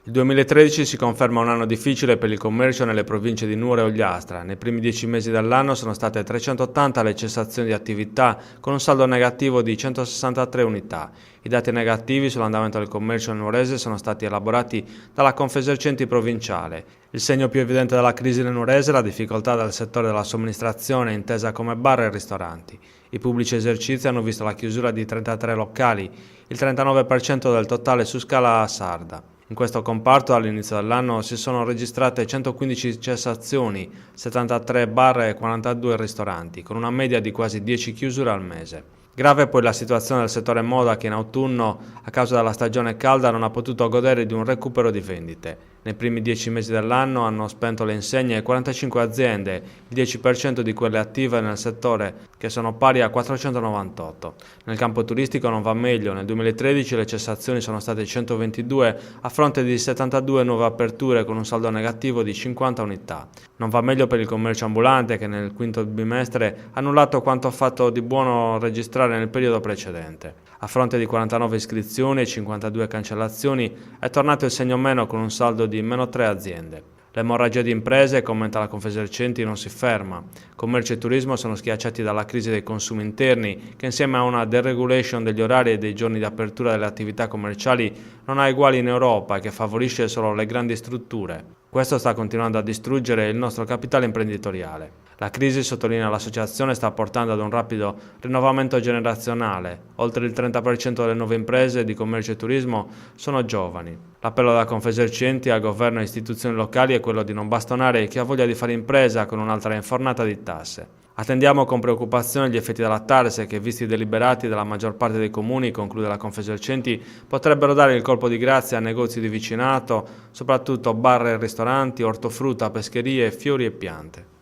Il 2013 si conferma un anno difficile per il commercio nelle province di Nuoro e Ogliastra. Nei primi 10 mesi dell'anno sono state 380 le cessazioni di attività, con un saldo negativo di 163 unità. I dati negativi sull'andamento del commercio nuorese sono stati elaborati dalla Confesercenti provinciale. Il segno più evidente della crisi nel nuorese è la difficoltà del settore della somministrazione, intesa come bar e ristoranti. I pubblici esercizi hanno visto la chiusura di 33 locali, il 39% del totale su scala sarda. In questo comparto all'inizio dell'anno si sono registrate 115 cessazioni, 73 bar e 42 ristoranti, con una media di quasi 10 chiusure al mese. Grave poi la situazione del settore moda che in autunno, a causa della stagione calda, non ha potuto godere di un recupero di vendite. Nei primi 10 mesi dell'anno hanno spento le insegne 45 aziende, il 10% di quelle attive nel settore, che sono pari a 498. Nel campo turistico non va meglio, nel 2013 le cessazioni sono state 122 a fronte di 72 nuove aperture con un saldo negativo di 50 unità. Non va meglio per il commercio ambulante che nel quinto bimestre ha annullato quanto fatto di buono registrare nel periodo precedente. A fronte di 49 iscrizioni e 52 cancellazioni è tornato il segno meno con un saldo di meno 3 aziende. L'emorragia di imprese, commenta la Confesercenti, non si ferma. Commercio e turismo sono schiacciati dalla crisi dei consumi interni, che insieme a una deregulation degli orari e dei giorni di apertura delle attività commerciali non ha uguali in Europa e che favorisce solo le grandi strutture. Questo sta continuando a distruggere il nostro capitale imprenditoriale. La crisi, sottolinea l'associazione, sta portando ad un rapido rinnovamento generazionale. Oltre il 30% delle nuove imprese di commercio e turismo sono giovani. L'appello della Confesercenti al governo e istituzioni locali è quello di non bastonare chi ha voglia di fare impresa con un'altra infornata di tasse. Attendiamo con preoccupazione gli effetti della TARES che, visti deliberati dalla maggior parte dei comuni, conclude la Confesercenti, potrebbero dare il colpo di grazia a negozi di vicinato, soprattutto bar e ristoranti, ortofrutta, pescherie, fiori e piante.